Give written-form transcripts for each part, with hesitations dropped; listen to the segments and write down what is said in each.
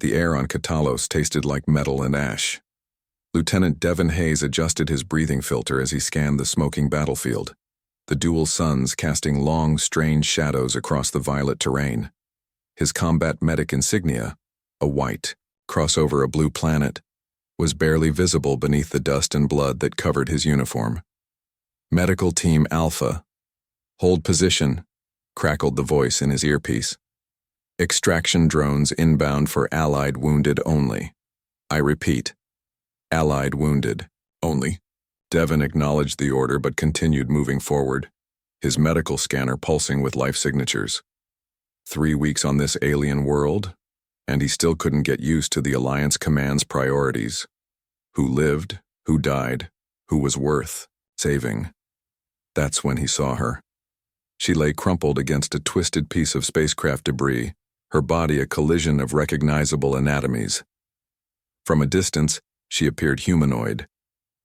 The air on Katalos tasted like metal and ash. Lieutenant Devon Hayes adjusted his breathing filter as he scanned the smoking battlefield, the dual suns casting long, strange shadows across the violet terrain. His combat medic insignia, a white, cross over a blue planet, was barely visible beneath the dust and blood that covered his uniform. Medical Team Alpha. Hold position, crackled the voice in his earpiece. Extraction drones inbound for Allied wounded only. I repeat, Allied wounded only. Devon acknowledged the order but continued moving forward, his medical scanner pulsing with life signatures. 3 weeks on this alien world, and he still couldn't get used to the Alliance Command's priorities. Who lived, who died, who was worth saving. That's when he saw her. She lay crumpled against a twisted piece of spacecraft debris, her body a collision of recognizable anatomies. From a distance, she appeared humanoid,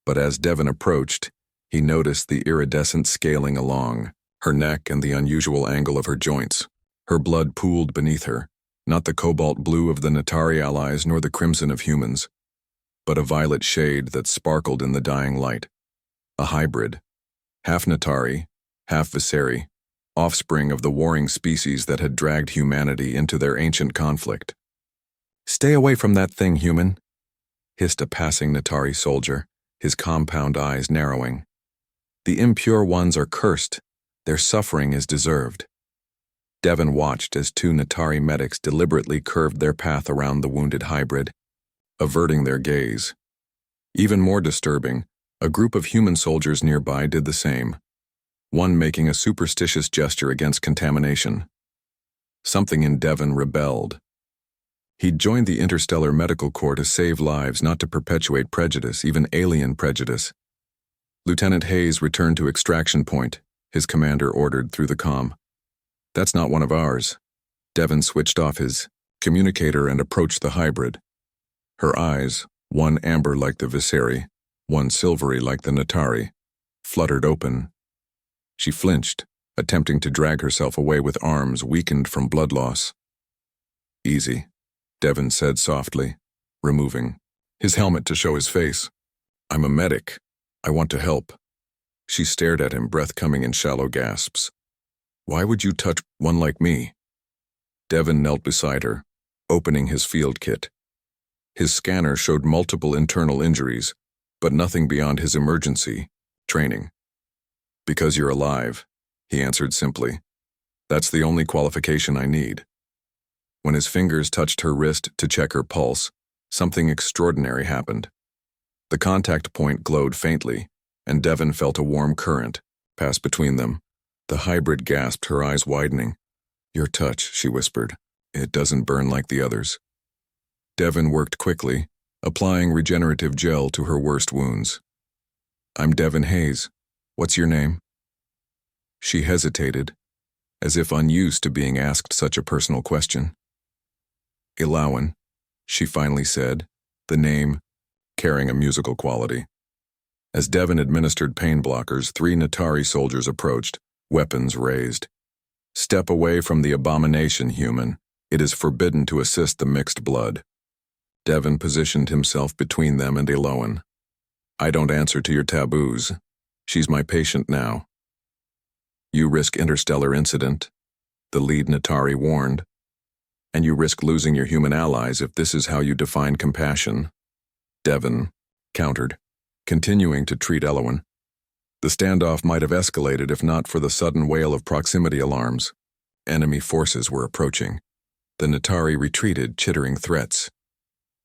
but as Devon approached, he noticed the iridescent scaling along her neck and the unusual angle of her joints. Her blood pooled beneath her, not the cobalt blue of the Natari allies nor the crimson of humans, but a violet shade that sparkled in the dying light. A hybrid, half Natari, half Viseri, offspring of the warring species that had dragged humanity into their ancient conflict. "Stay away from that thing, human," hissed a passing Natari soldier, his compound eyes narrowing. "The impure ones are cursed. Their suffering is deserved." Devon watched as 2 Natari medics deliberately curved their path around the wounded hybrid, averting their gaze. Even more disturbing, a group of human soldiers nearby did the same, one making a superstitious gesture against contamination. Something in Devon rebelled. He'd joined the Interstellar Medical Corps to save lives, not to perpetuate prejudice, even alien prejudice. Lieutenant Hayes returned to extraction point, his commander ordered through the comm. "That's not one of ours." Devon switched off his communicator and approached the hybrid. Her eyes, one amber like the Viseri, one silvery like the Natari, fluttered open. She flinched, attempting to drag herself away with arms weakened from blood loss. "Easy," Devon said softly, removing his helmet to show his face. "I'm a medic. I want to help." She stared at him, breath coming in shallow gasps. "Why would you touch one like me?" Devon knelt beside her, opening his field kit. His scanner showed multiple internal injuries, but nothing beyond his emergency training. "Because you're alive," he answered simply. "That's the only qualification I need." When his fingers touched her wrist to check her pulse, something extraordinary happened. The contact point glowed faintly, and Devon felt a warm current pass between them. The hybrid gasped, her eyes widening. "Your touch," she whispered. "It doesn't burn like the others." Devon worked quickly, applying regenerative gel to her worst wounds. "I'm Devon Hayes. What's your name?" She hesitated, as if unused to being asked such a personal question. "Ilawan," she finally said, the name carrying a musical quality. As Devon administered pain blockers, 3 Natari soldiers approached, weapons raised. "Step away from the abomination, human. It is forbidden to assist the mixed blood." Devon positioned himself between them and Ilawan. "I don't answer to your taboos. She's my patient now." "You risk interstellar incident," the lead Natari warned. "And you risk losing your human allies if this is how you define compassion," Devon countered, continuing to treat Ilawan. The standoff might have escalated if not for the sudden wail of proximity alarms. Enemy forces were approaching. The Natari retreated, chittering threats.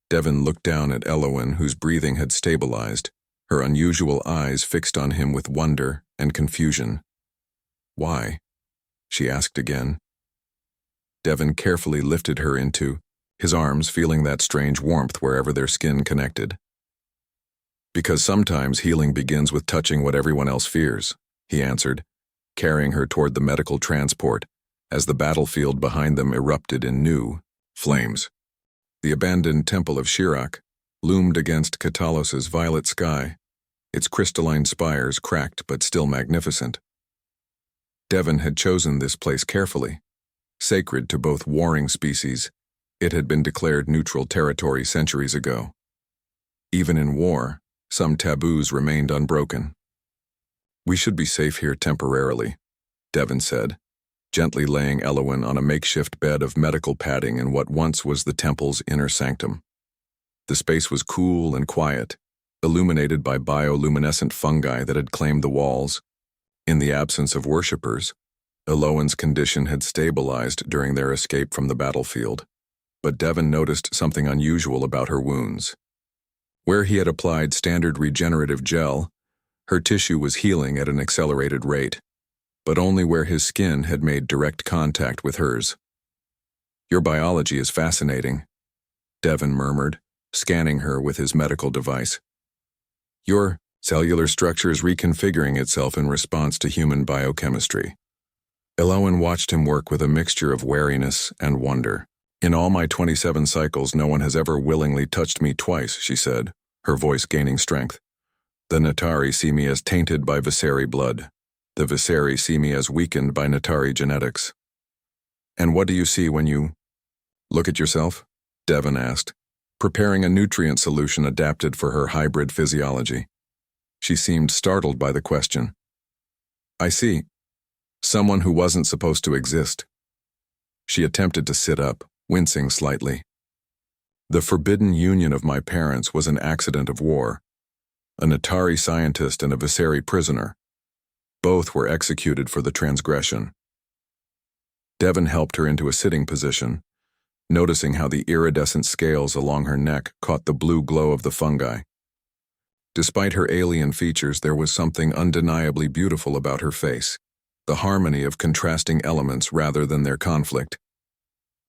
Devon looked down at Ilawan, whose breathing had stabilized, her unusual eyes fixed on him with wonder and confusion. "Why?" she asked again. Devon carefully lifted her into his arms, feeling that strange warmth wherever their skin connected. "Because sometimes healing begins with touching what everyone else fears," he answered, carrying her toward the medical transport as the battlefield behind them erupted in new flames. The abandoned temple of Shirak loomed against Katalos's violet sky, its crystalline spires cracked but still magnificent. Devon had chosen this place carefully, sacred to both warring species It had been declared neutral territory centuries ago. Even in war, some taboos remained unbroken. "We should be safe here temporarily," Devon said, gently laying Elowen on a makeshift bed of medical padding in what once was the temple's inner sanctum. The space was cool and quiet, illuminated by bioluminescent fungi that had claimed the walls. In the absence of worshippers, Elowen's condition had stabilized during their escape from the battlefield, but Devon noticed something unusual about her wounds. Where he had applied standard regenerative gel, her tissue was healing at an accelerated rate, but only where his skin had made direct contact with hers. "Your biology is fascinating," Devon murmured, scanning her with his medical device. "Your cellular structure is reconfiguring itself in response to human biochemistry." Elowen watched him work with a mixture of wariness and wonder. "In all my 27 cycles, no one has ever willingly touched me twice," she said, her voice gaining strength. "The Natari see me as tainted by Viseri blood. The Viseri see me as weakened by Natari genetics." "And what do you see when you look at yourself?" Devon asked, preparing a nutrient solution adapted for her hybrid physiology. She seemed startled by the question. "I see someone who wasn't supposed to exist." She attempted to sit up, wincing slightly. "The forbidden union of my parents was an accident of war. A Natari scientist and a Viseri prisoner. Both were executed for the transgression." Devon helped her into a sitting position, noticing how the iridescent scales along her neck caught the blue glow of the fungi. Despite her alien features, there was something undeniably beautiful about her face, the harmony of contrasting elements rather than their conflict.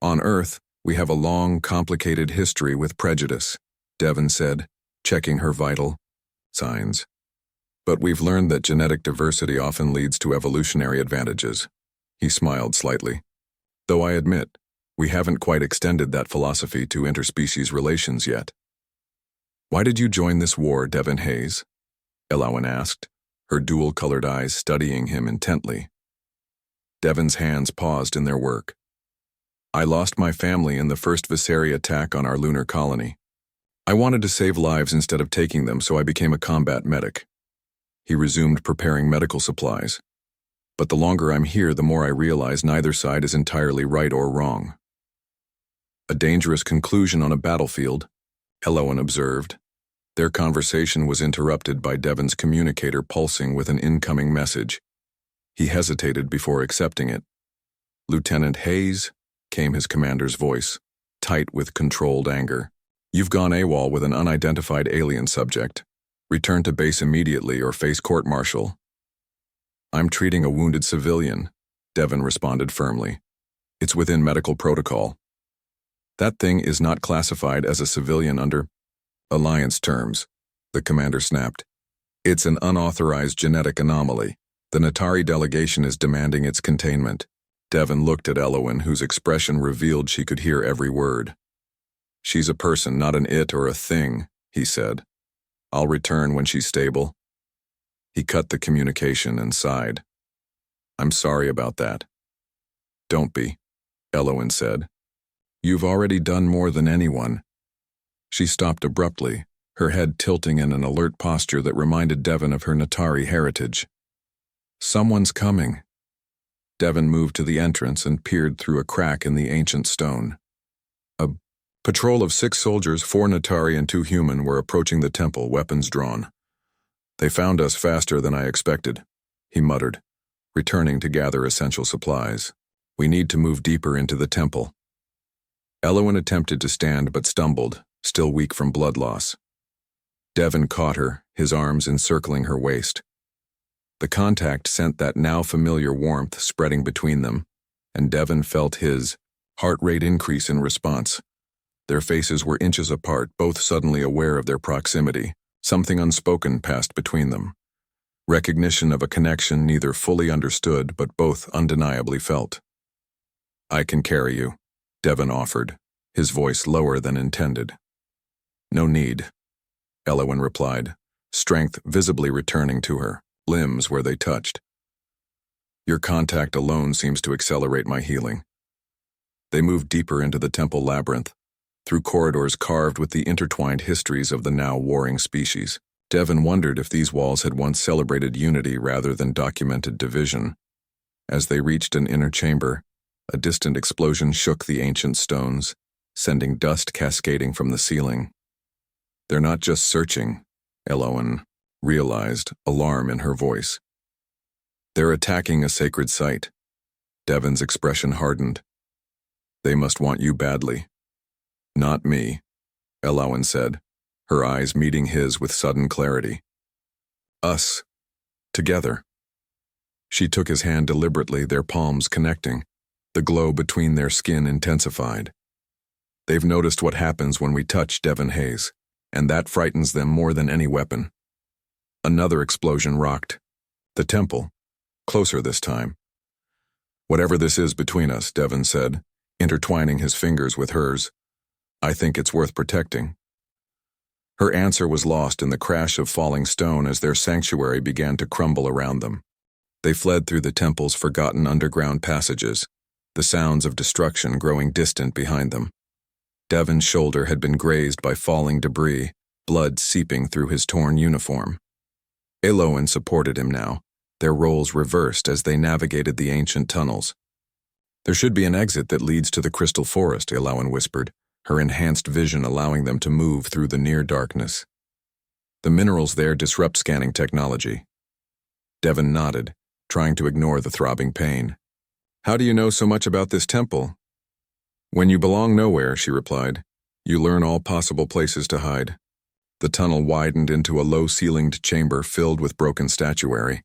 "On Earth, we have a long, complicated history with prejudice," Devon said, checking her vital signs. "But we've learned that genetic diversity often leads to evolutionary advantages." He smiled slightly. "Though I admit, we haven't quite extended that philosophy to interspecies relations yet." "Why did you join this war, Devon Hayes?" Elowen asked, her dual-colored eyes studying him intently. Devon's hands paused in their work. "I lost my family in the first Viseri attack on our lunar colony. I wanted to save lives instead of taking them, so I became a combat medic." He resumed preparing medical supplies. "But the longer I'm here, the more I realize neither side is entirely right or wrong." "A dangerous conclusion on a battlefield," Elowen observed. Their conversation was interrupted by Devon's communicator pulsing with an incoming message. He hesitated before accepting it. "Lieutenant Hayes," came his commander's voice, tight with controlled anger. "You've gone AWOL with an unidentified alien subject. Return to base immediately or face court-martial." "I'm treating a wounded civilian," Devon responded firmly. "It's within medical protocol." "That thing is not classified as a civilian under Alliance terms," the commander snapped. "It's an unauthorized genetic anomaly. The Natari delegation is demanding its containment." Devon looked at Elowen, whose expression revealed she could hear every word. "She's a person, not an it or a thing," he said. "I'll return when she's stable." He cut the communication and sighed. "I'm sorry about that." "Don't be," Elowen said. "You've already done more than anyone." She stopped abruptly, her head tilting in an alert posture that reminded Devon of her Natari heritage. "Someone's coming." Devon moved to the entrance and peered through a crack in the ancient stone. A patrol of 6 soldiers, 4 Natari and 2 human, were approaching the temple, weapons drawn. "They found us faster than I expected," he muttered, returning to gather essential supplies. "We need to move deeper into the temple." Elowen attempted to stand but stumbled, still weak from blood loss. Devon caught her, his arms encircling her waist. The contact sent that now familiar warmth spreading between them, and Devon felt his heart rate increase in response. Their faces were inches apart, both suddenly aware of their proximity. Something unspoken passed between them. Recognition of a connection neither fully understood but both undeniably felt. "I can carry you," Devon offered, his voice lower than intended. "No need," Elowen replied, strength visibly returning to her, limbs where they touched. "Your contact alone seems to accelerate my healing." They moved deeper into the temple labyrinth, through corridors carved with the intertwined histories of the now warring species. Devon wondered if these walls had once celebrated unity rather than documented division. As they reached an inner chamber, a distant explosion shook the ancient stones, sending dust cascading from the ceiling. "They're not just searching," Elowen realized, alarm in her voice. "They're attacking a sacred site." Devon's expression hardened. "They must want you badly." "Not me," Elowen said, her eyes meeting his with sudden clarity. "Us. Together." She took his hand deliberately, their palms connecting. The glow between their skin intensified. "They've noticed what happens when we touch," Devon Hayes, "and that frightens them more than any weapon." Another explosion rocked. The temple, closer this time. "Whatever this is between us," Devon said, intertwining his fingers with hers, "I think it's worth protecting." Her answer was lost in the crash of falling stone as their sanctuary began to crumble around them. They fled through the temple's forgotten underground passages, the sounds of destruction growing distant behind them. Devon's shoulder had been grazed by falling debris, blood seeping through his torn uniform. Elowen supported him now, their roles reversed as they navigated the ancient tunnels. "There should be an exit that leads to the crystal forest," Elowen whispered, her enhanced vision allowing them to move through the near darkness. "The minerals there disrupt scanning technology." Devon nodded, trying to ignore the throbbing pain. "How do you know so much about this temple?" "When you belong nowhere," she replied, "you learn all possible places to hide." The tunnel widened into a low-ceilinged chamber filled with broken statuary.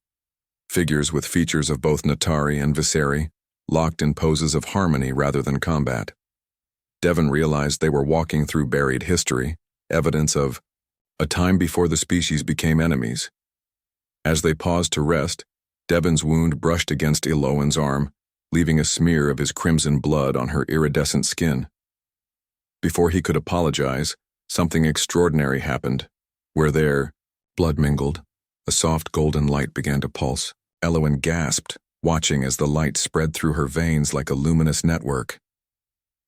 Figures with features of both Natari and Viseri, locked in poses of harmony rather than combat. Devon realized they were walking through buried history, evidence of a time before the species became enemies. As they paused to rest, Devon's wound brushed against Elowen's arm, leaving a smear of his crimson blood on her iridescent skin. Before he could apologize, something extraordinary happened. Where their blood mingled, a soft golden light began to pulse. Elowen gasped, watching as the light spread through her veins like a luminous network.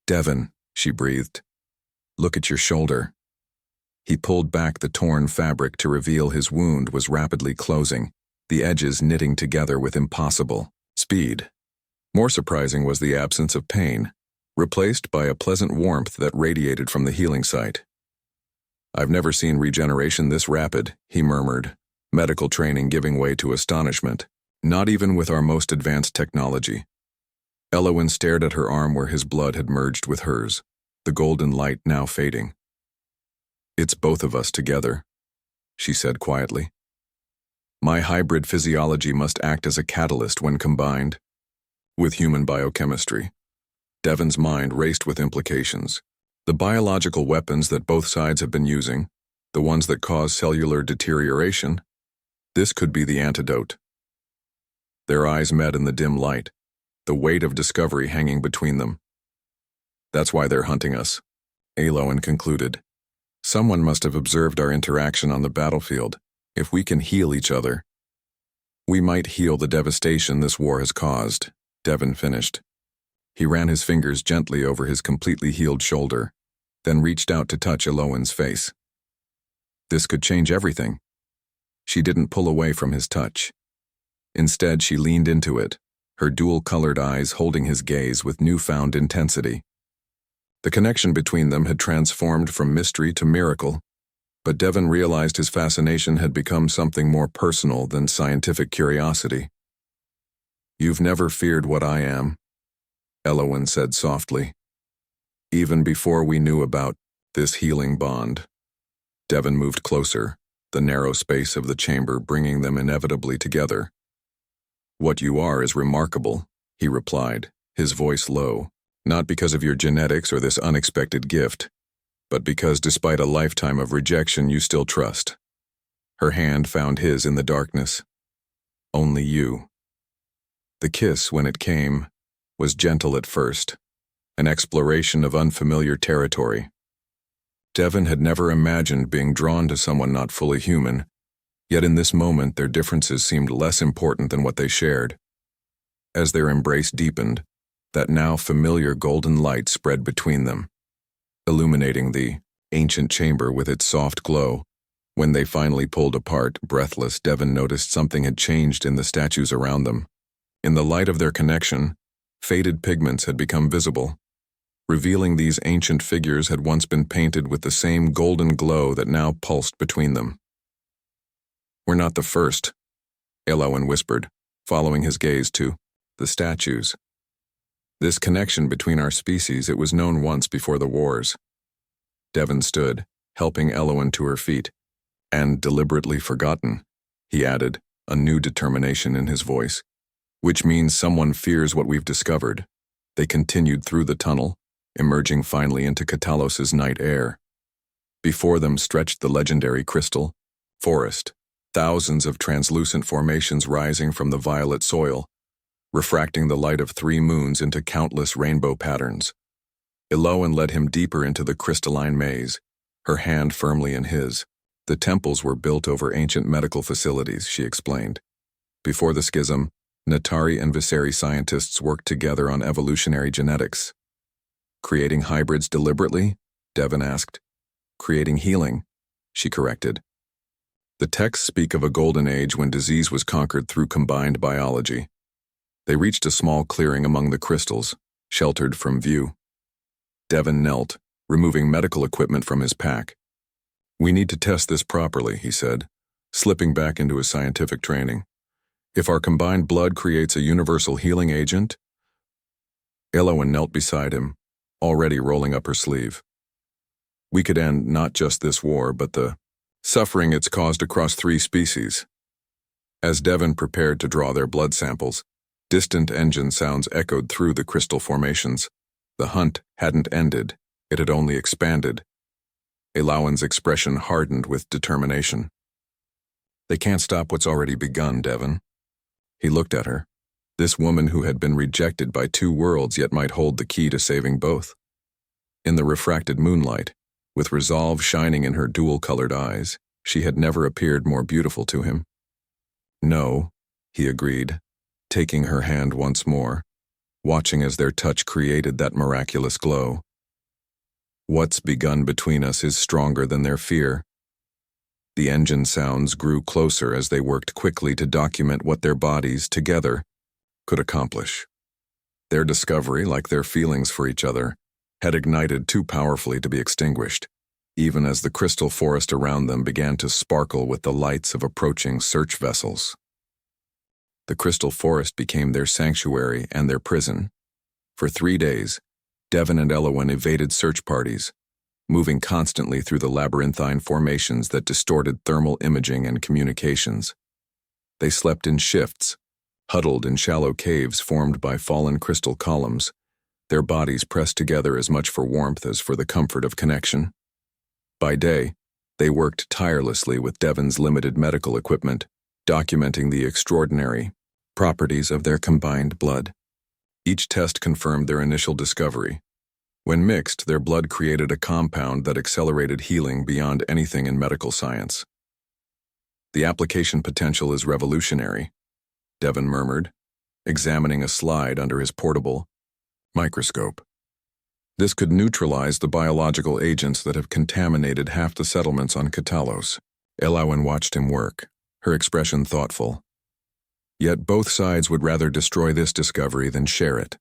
"Devon," she breathed, "look at your shoulder." He pulled back the torn fabric to reveal his wound was rapidly closing, the edges knitting together with impossible speed. More surprising was the absence of pain, replaced by a pleasant warmth that radiated from the healing site. "I've never seen regeneration this rapid," he murmured, medical training giving way to astonishment. "Not even with our most advanced technology." Elowen stared at her arm where his blood had merged with hers, the golden light now fading. "It's both of us together," she said quietly. "My hybrid physiology must act as a catalyst when combined with human biochemistry." Devon's mind raced with implications. The biological weapons that both sides have been using, the ones that cause cellular deterioration, this could be the antidote. Their eyes met in the dim light, the weight of discovery hanging between them. "That's why they're hunting us," Elowen concluded. "Someone must have observed our interaction on the battlefield. If we can heal each other, we might heal the devastation this war has caused," Devon finished. He ran his fingers gently over his completely healed shoulder, then reached out to touch Elowen's face. This could change everything. She didn't pull away from his touch. Instead, she leaned into it, her dual-colored eyes holding his gaze with newfound intensity. The connection between them had transformed from mystery to miracle, but Devon realized his fascination had become something more personal than scientific curiosity. "You've never feared what I am," Elowen said softly. "Even before we knew about this healing bond." Devon moved closer, the narrow space of the chamber bringing them inevitably together. "What you are is remarkable," he replied, his voice low, "not because of your genetics or this unexpected gift, but because despite a lifetime of rejection you still trust." Her hand found his in the darkness. "Only you." The kiss, when it came, was gentle at first, an exploration of unfamiliar territory. Devon had never imagined being drawn to someone not fully human, yet in this moment their differences seemed less important than what they shared. As their embrace deepened, That now familiar golden light spread between them, illuminating the ancient chamber with its soft glow. When they finally pulled apart, breathless, Devon noticed something had changed in the statues around them. In the light of their connection, faded pigments had become visible, revealing these ancient figures had once been painted with the same golden glow that now pulsed between them. "We're not the first," Elowen whispered, following his gaze to the statues. "This connection between our species, it was known once before the wars." Devon stood, helping Elowen to her feet. "And deliberately forgotten," he added, a new determination in his voice. "Which means someone fears what we've discovered." They continued through the tunnel, emerging finally into Katalos's night air. Before them stretched the legendary crystal forest, thousands of translucent formations rising from the violet soil, refracting the light of 3 moons into countless rainbow patterns. Elowen led him deeper into the crystalline maze, her hand firmly in his. "The temples were built over ancient medical facilities," she explained. "Before the schism, Natari and Viseri scientists worked together on evolutionary genetics." "Creating hybrids deliberately?" Devon asked. "Creating healing," she corrected. "The texts speak of a golden age when disease was conquered through combined biology." They reached a small clearing among the crystals, sheltered from view. Devon knelt, removing medical equipment from his pack. "We need to test this properly," he said, slipping back into his scientific training. "If our combined blood creates a universal healing agent—" Elowen knelt beside him, already rolling up her sleeve. "We could end not just this war, but the suffering it's caused across 3 species." As Devon prepared to draw their blood samples, distant engine sounds echoed through the crystal formations. The hunt hadn't ended, it had only expanded. Elowen's expression hardened with determination. "They can't stop what's already begun, Devon." He looked at her, this woman who had been rejected by 2 worlds yet might hold the key to saving both. In the refracted moonlight, with resolve shining in her dual-colored eyes, she had never appeared more beautiful to him. "No," he agreed, taking her hand once more, watching as their touch created that miraculous glow. "What's begun between us is stronger than their fear." The engine sounds grew closer as they worked quickly to document what their bodies, together, could accomplish. Their discovery, like their feelings for each other, had ignited too powerfully to be extinguished, even as the crystal forest around them began to sparkle with the lights of approaching search vessels. The crystal forest became their sanctuary and their prison. For 3 days, Devon and Elowen evaded search parties, moving constantly through the labyrinthine formations that distorted thermal imaging and communications. They slept in shifts, huddled in shallow caves formed by fallen crystal columns, their bodies pressed together as much for warmth as for the comfort of connection. By day, they worked tirelessly with Devon's limited medical equipment, documenting the extraordinary properties of their combined blood. Each test confirmed their initial discovery. When mixed, their blood created a compound that accelerated healing beyond anything in medical science. "The application potential is revolutionary," Devon murmured, examining a slide under his portable microscope. "This could neutralize the biological agents that have contaminated half the settlements on Katalos." Elowen watched him work, her expression thoughtful. "Yet both sides would rather destroy this discovery than share it."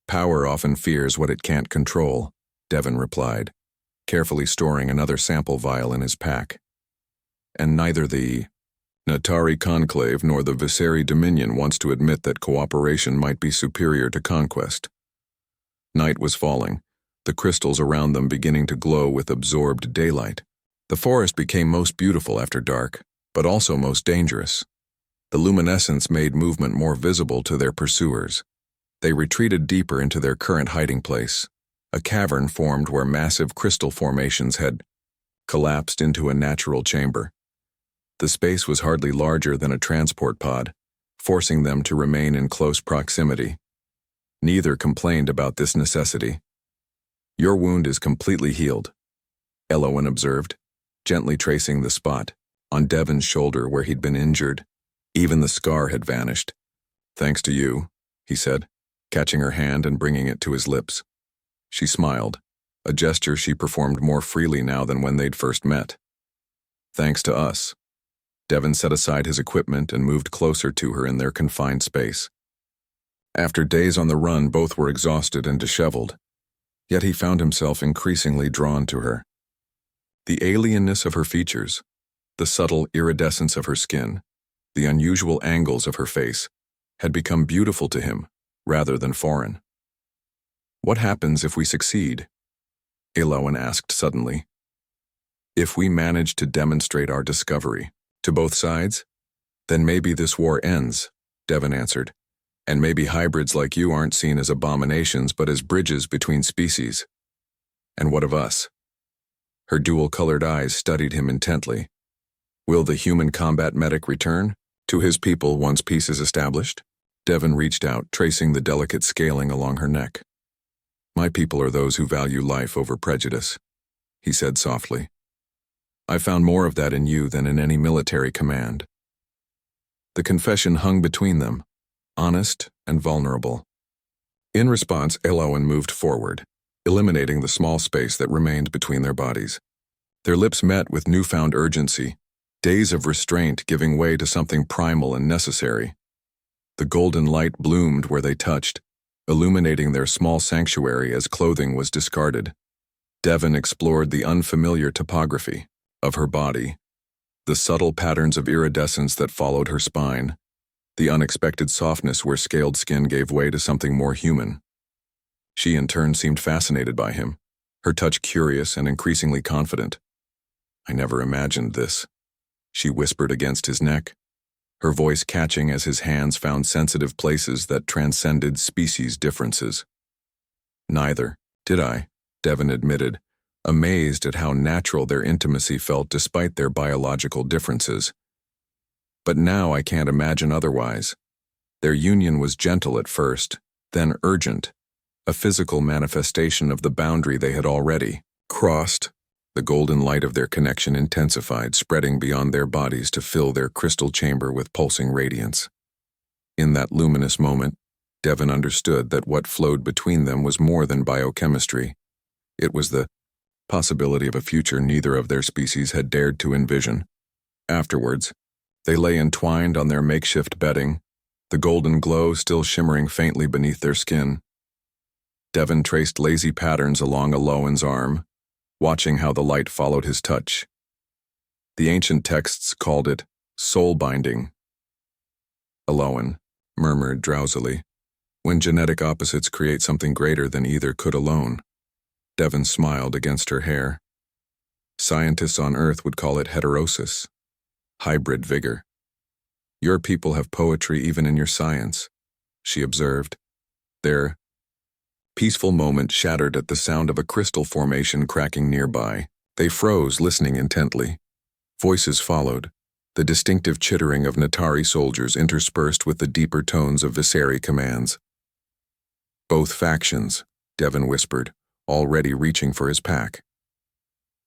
"Power often fears what it can't control," Devon replied, carefully storing another sample vial in his pack. "And neither the Natari Conclave nor the Viseri Dominion wants to admit that cooperation might be superior to conquest." Night was falling, the crystals around them beginning to glow with absorbed daylight. The forest became most beautiful after dark, but also most dangerous. The luminescence made movement more visible to their pursuers. They retreated deeper into their current hiding place. A cavern formed where massive crystal formations had collapsed into a natural chamber. The space was hardly larger than a transport pod, forcing them to remain in close proximity. Neither complained about this necessity. "Your wound is completely healed," Elowen observed, gently tracing the spot on Devon's shoulder where he'd been injured. Even the scar had vanished. "Thanks to you," he said. catching her hand and bringing it to his lips. She smiled, a gesture she performed more freely now than when they'd first met. Thanks to us. Devon set aside his equipment and moved closer to her in their confined space. After days on the run, both were exhausted and disheveled, yet he found himself increasingly drawn to her. The alienness of her features, the subtle iridescence of her skin, the unusual angles of her face, had become beautiful to him, rather than foreign. What happens if we succeed? Elowen asked suddenly. If we manage to demonstrate our discovery to both sides, then maybe this war ends, Devon answered, and maybe hybrids like you aren't seen as abominations but as bridges between species. And what of us? Her dual-colored eyes studied him intently. Will the human combat medic return to his people once peace is established? Devon reached out, tracing the delicate scaling along her neck. My people are those who value life over prejudice, he said softly. I found more of that in you than in any military command. The confession hung between them, honest and vulnerable. In response, Elowen moved forward, eliminating the small space that remained between their bodies. Their lips met with newfound urgency, days of restraint giving way to something primal and necessary. The golden light bloomed where they touched, illuminating their small sanctuary as clothing was discarded. Devon explored the unfamiliar topography of her body, the subtle patterns of iridescence that followed her spine, the unexpected softness where scaled skin gave way to something more human. She in turn seemed fascinated by him, her touch curious and increasingly confident. I never imagined this, she whispered against his neck, her voice catching as his hands found sensitive places that transcended species differences. Neither did I, Devon admitted, amazed at how natural their intimacy felt despite their biological differences. But now I can't imagine otherwise. Their union was gentle at first, then urgent, a physical manifestation of the boundary they had already crossed. The golden light of their connection intensified, spreading beyond their bodies to fill their crystal chamber with pulsing radiance. In that luminous moment, Devon understood that what flowed between them was more than biochemistry. It was the possibility of a future neither of their species had dared to envision. Afterwards, they lay entwined on their makeshift bedding, the golden glow still shimmering faintly beneath their skin. Devon traced lazy patterns along Elowen's arm, watching how the light followed his touch. The ancient texts called it soul-binding. Elowen murmured drowsily, when genetic opposites create something greater than either could alone. Devon smiled against her hair. Scientists on Earth would call it heterosis, hybrid vigor. Your people have poetry even in your science, she observed. Their peaceful moment shattered at the sound of a crystal formation cracking nearby. They froze, listening intently. Voices followed, the distinctive chittering of Natari soldiers interspersed with the deeper tones of Viseri commands. Both factions, Devon whispered, already reaching for his pack.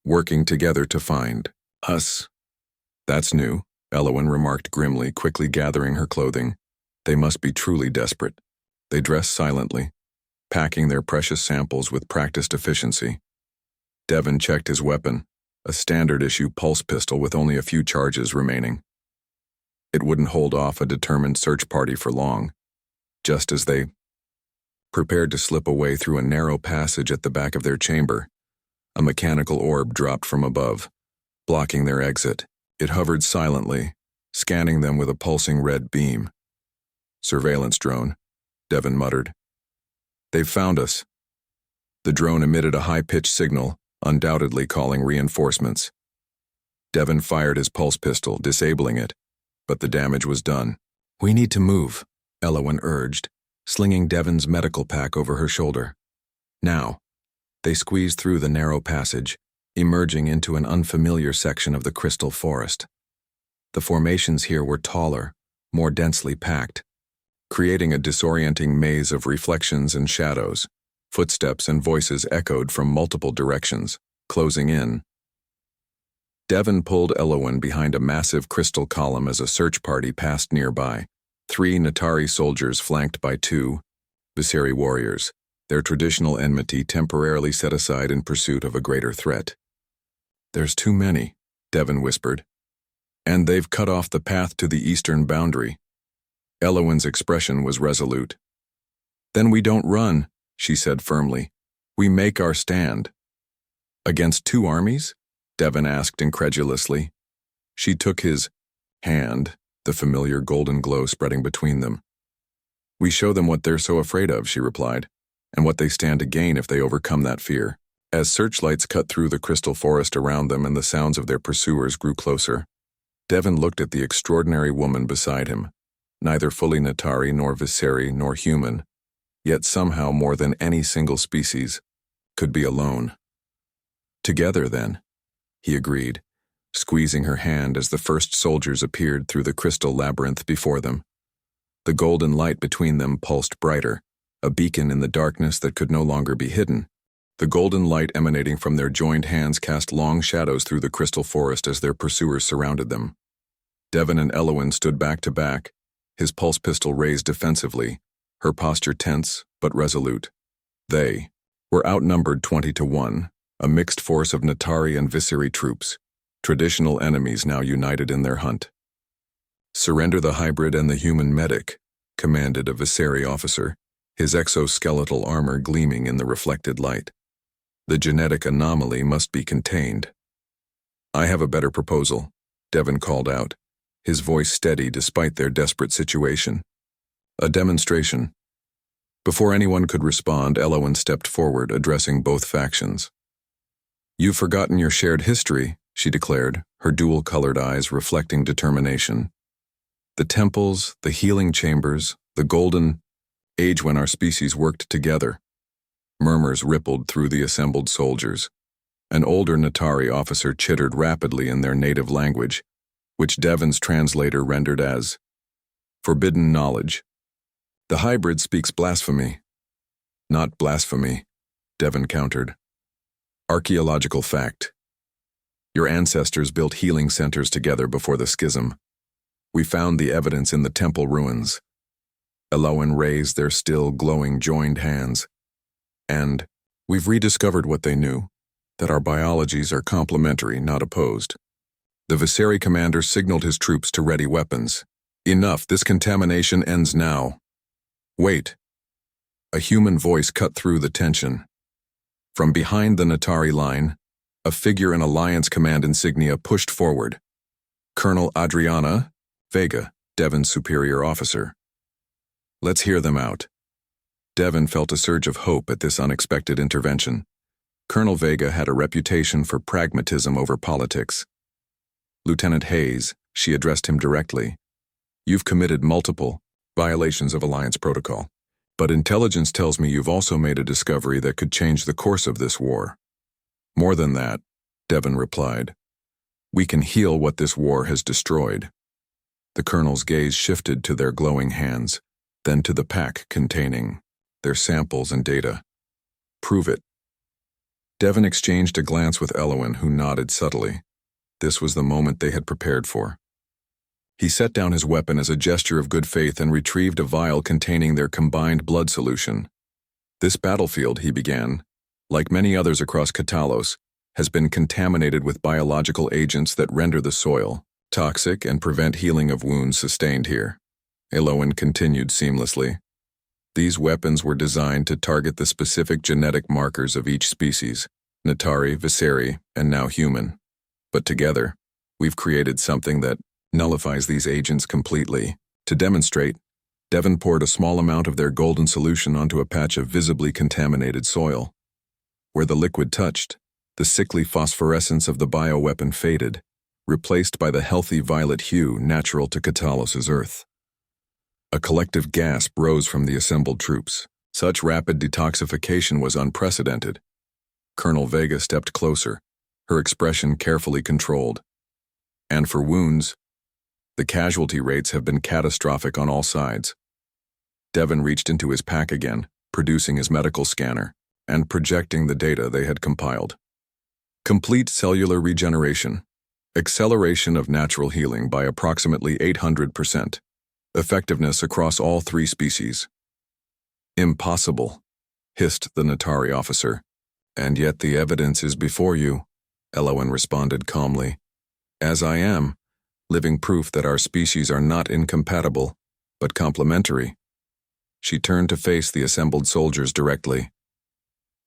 Working together to find us. That's new, Elowen remarked grimly, quickly gathering her clothing. They must be truly desperate. They dressed silently, packing their precious samples with practiced efficiency. Devon checked his weapon, a standard-issue pulse pistol with only a few charges remaining. It wouldn't hold off a determined search party for long. Just as they prepared to slip away through a narrow passage at the back of their chamber, a mechanical orb dropped from above, blocking their exit. It hovered silently, scanning them with a pulsing red beam. Surveillance drone, Devon muttered. They've found us. The drone emitted a high-pitched signal, undoubtedly calling reinforcements. Devon fired his pulse pistol, disabling it, but the damage was done. We need to move, Elowen urged, slinging Devon's medical pack over her shoulder. Now. They squeezed through the narrow passage, emerging into an unfamiliar section of the crystal forest. The formations here were taller, more densely packed, creating a disorienting maze of reflections and shadows. Footsteps and voices echoed from multiple directions, closing in. Devon pulled Elowen behind a massive crystal column as a search party passed nearby. 3 Natari soldiers flanked by 2 Viseri warriors, their traditional enmity temporarily set aside in pursuit of a greater threat. "There's too many," Devon whispered. "And they've cut off the path to the eastern boundary." Elowen's expression was resolute. "Then we don't run," she said firmly. "We make our stand." "Against two armies?" Devon asked incredulously. She took his hand, the familiar golden glow spreading between them. "We show them what they're so afraid of," she replied, "and what they stand to gain if they overcome that fear." As searchlights cut through the crystal forest around them and the sounds of their pursuers grew closer, Devon looked at the extraordinary woman beside him, neither fully Natari nor Viseri nor human, yet somehow more than any single species, could be alone. "Together, then," he agreed, squeezing her hand as the first soldiers appeared through the crystal labyrinth before them. The golden light between them pulsed brighter, a beacon in the darkness that could no longer be hidden. The golden light emanating from their joined hands cast long shadows through the crystal forest as their pursuers surrounded them. Devon and Elowen stood back to back, his pulse pistol raised defensively, her posture tense but resolute. They were outnumbered 20-1, a mixed force of Natari and Viseri troops, traditional enemies now united in their hunt. "Surrender the hybrid and the human medic," commanded a Viseri officer, his exoskeletal armor gleaming in the reflected light. "The genetic anomaly must be contained." "I have a better proposal," Devon called out, his voice steady despite their desperate situation. "A demonstration." Before anyone could respond, Elowen stepped forward, addressing both factions. "You've forgotten your shared history," she declared, her dual-colored eyes reflecting determination. "The temples, the healing chambers, the golden age when our species worked together." Murmurs rippled through the assembled soldiers. An older Natari officer chittered rapidly in their native language, which Devon's translator rendered as forbidden knowledge. "The hybrid speaks blasphemy." "Not blasphemy," Devon countered. "Archaeological fact. Your ancestors built healing centers together before the schism. We found the evidence in the temple ruins." Elowen raised their still glowing joined hands. "And we've rediscovered what they knew, that our biologies are complementary, not opposed." The Viseri commander signaled his troops to ready weapons. "Enough, this contamination ends now." "Wait." A human voice cut through the tension. From behind the Natari line, a figure in Alliance command insignia pushed forward. Colonel Adriana Vega, Devon's superior officer. "Let's hear them out." Devon felt a surge of hope at this unexpected intervention. Colonel Vega had a reputation for pragmatism over politics. "Lieutenant Hayes," she addressed him directly, "you've committed multiple violations of Alliance protocol. But intelligence tells me you've also made a discovery that could change the course of this war." "More than that," Devon replied. "We can heal what this war has destroyed." The colonel's gaze shifted to their glowing hands, then to the pack containing their samples and data. "Prove it." Devon exchanged a glance with Elowen, who nodded subtly. This was the moment they had prepared for. He set down his weapon as a gesture of good faith and retrieved a vial containing their combined blood solution. "This battlefield," he began, "like many others across Katalos, has been contaminated with biological agents that render the soil toxic and prevent healing of wounds sustained here." Elowen continued seamlessly. "These weapons were designed to target the specific genetic markers of each species, Natari, Viseri, and now human. But together, we've created something that nullifies these agents completely." To demonstrate, Devon poured a small amount of their golden solution onto a patch of visibly contaminated soil. Where the liquid touched, the sickly phosphorescence of the bioweapon faded, replaced by the healthy violet hue natural to Katalos's earth. A collective gasp rose from the assembled troops. Such rapid detoxification was unprecedented. Colonel Vega stepped closer, her expression carefully controlled. "And for wounds, the casualty rates have been catastrophic on all sides." Devon reached into his pack again, producing his medical scanner, and projecting the data they had compiled. "Complete cellular regeneration. Acceleration of natural healing by approximately 800%. Effectiveness across all three species." Impossible, hissed the Natari officer. And yet the evidence is before you, Elowen responded calmly. As I am, living proof that our species are not incompatible, but complementary. She turned to face the assembled soldiers directly.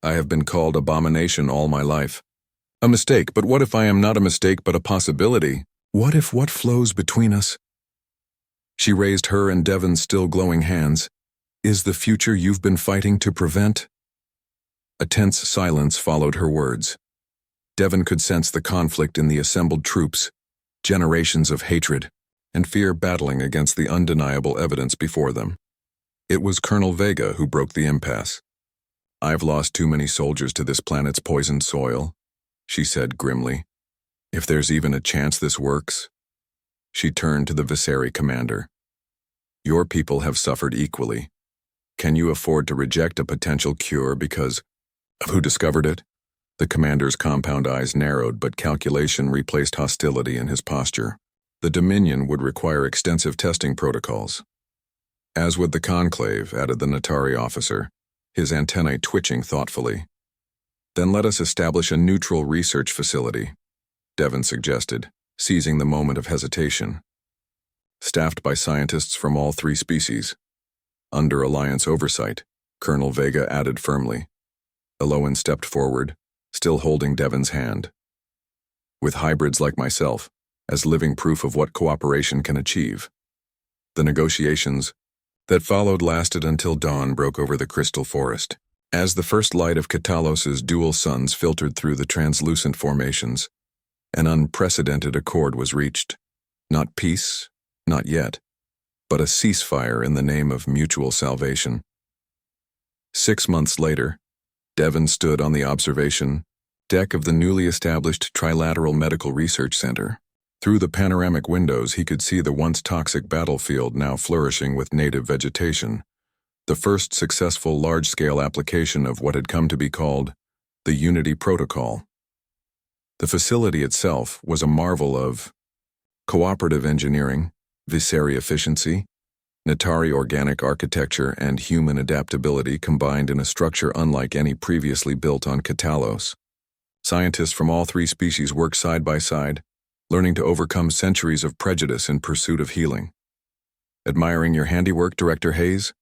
I have been called abomination all my life. A mistake, but what if I am not a mistake but a possibility? What if what flows between us? She raised her and Devon's still glowing hands. Is the future you've been fighting to prevent? A tense silence followed her words. Devon could sense the conflict in the assembled troops, generations of hatred and fear battling against the undeniable evidence before them. It was Colonel Vega who broke the impasse. I've lost too many soldiers to this planet's poisoned soil, she said grimly. If there's even a chance this works. She turned to the Viserys commander. Your people have suffered equally. Can you afford to reject a potential cure because of who discovered it? The commander's compound eyes narrowed, but calculation replaced hostility in his posture. The Dominion would require extensive testing protocols. As would the Conclave, added the Natari officer, his antennae twitching thoughtfully. Then let us establish a neutral research facility, Devon suggested, seizing the moment of hesitation. Staffed by scientists from all three species. Under Alliance oversight, Colonel Vega added firmly. Elowen stepped forward, still holding Devon's hand. With hybrids like myself, as living proof of what cooperation can achieve. The negotiations that followed lasted until dawn broke over the crystal forest. As the first light of Katalos's dual suns filtered through the translucent formations, an unprecedented accord was reached. Not peace, not yet, but a ceasefire in the name of mutual salvation. 6 months later, Devon stood on the observation deck of the newly established Trilateral Medical Research Center. Through the panoramic windows, he could see the once toxic battlefield now flourishing with native vegetation, the first successful large-scale application of what had come to be called the Unity Protocol. The facility itself was a marvel of cooperative engineering, Viserys efficiency, Natari organic architecture, and human adaptability combined in a structure unlike any previously built on Katalos. Scientists from all three species worked side by side, learning to overcome centuries of prejudice in pursuit of healing. Admiring your handiwork, Director Hayes?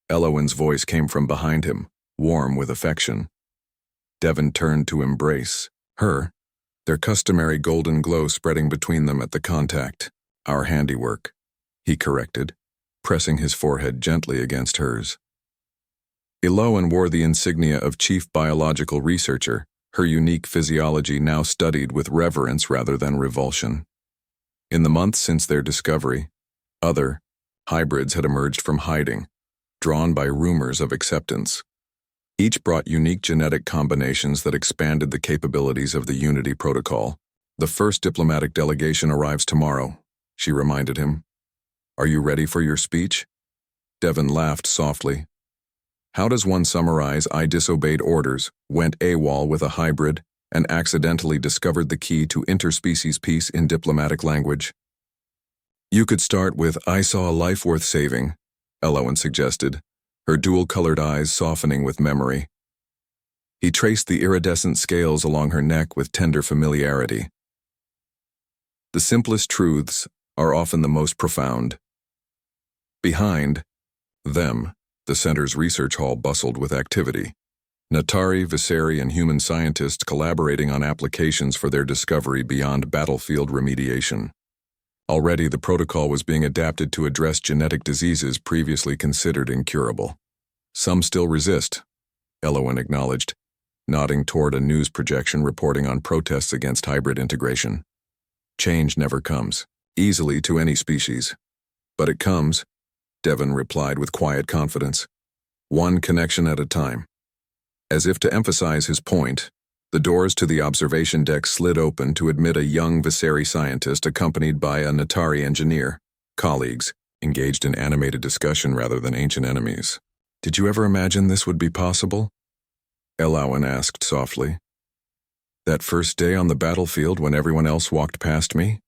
Elowen's voice came from behind him, warm with affection. Devon turned to embrace her, their customary golden glow spreading between them at the contact. Our handiwork, he corrected, pressing his forehead gently against hers. Elowen wore the insignia of Chief Biological Researcher, her unique physiology now studied with reverence rather than revulsion. In the months since their discovery, other hybrids had emerged from hiding, drawn by rumors of acceptance. Each brought unique genetic combinations that expanded the capabilities of the Unity Protocol. The first diplomatic delegation arrives tomorrow, she reminded him. Are you ready for your speech? Devon laughed softly. How does one summarize I disobeyed orders, went AWOL with a hybrid, and accidentally discovered the key to interspecies peace in diplomatic language? You could start with I saw a life worth saving, Elowen suggested, her dual-colored eyes softening with memory. He traced the iridescent scales along her neck with tender familiarity. The simplest truths are often the most profound. Behind them, the center's research hall bustled with activity. Natari, Viserys, and human scientists collaborating on applications for their discovery beyond battlefield remediation. Already, the protocol was being adapted to address genetic diseases previously considered incurable. Some still resist, Elowen acknowledged, nodding toward a news projection reporting on protests against hybrid integration. Change never comes easily to any species. But it comes, Devon replied with quiet confidence, one connection at a time. As if to emphasize his point, the doors to the observation deck slid open to admit a young Viserys scientist accompanied by a Natari engineer, colleagues, engaged in animated discussion rather than ancient enemies. Did you ever imagine this would be possible? Elowen asked softly. That first day on the battlefield when everyone else walked past me?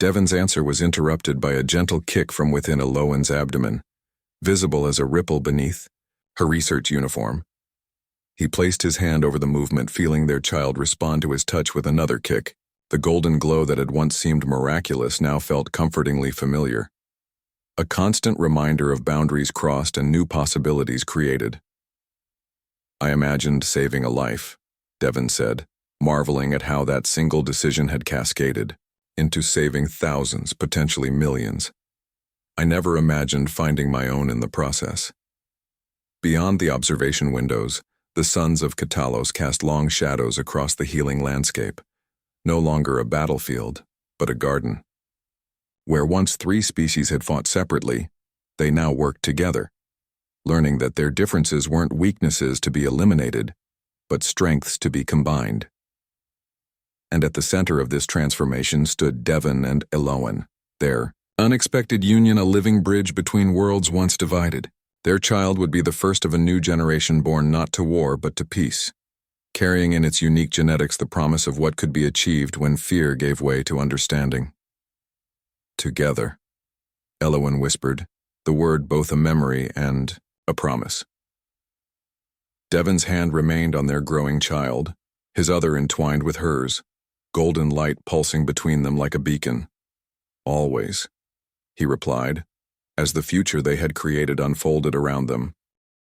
Devon's answer was interrupted by a gentle kick from within Elowen's abdomen, visible as a ripple beneath her research uniform. He placed his hand over the movement, feeling their child respond to his touch with another kick. The golden glow that had once seemed miraculous now felt comfortingly familiar. A constant reminder of boundaries crossed and new possibilities created. "I imagined saving a life," Devon said, marveling at how that single decision had cascaded into saving thousands, potentially millions. "I never imagined finding my own in the process." Beyond the observation windows, the suns of Katalos cast long shadows across the healing landscape, no longer a battlefield, but a garden. Where once three species had fought separately, they now worked together, learning that their differences weren't weaknesses to be eliminated, but strengths to be combined. And at the center of this transformation stood Devon and Eloan, their unexpected union, a living bridge between worlds once divided. Their child would be the first of a new generation born not to war but to peace, carrying in its unique genetics the promise of what could be achieved when fear gave way to understanding. "Together," Eloan whispered, the word both a memory and a promise. Devon's hand remained on their growing child, his other entwined with hers, golden light pulsing between them like a beacon. "Always," he replied, as the future they had created unfolded around them.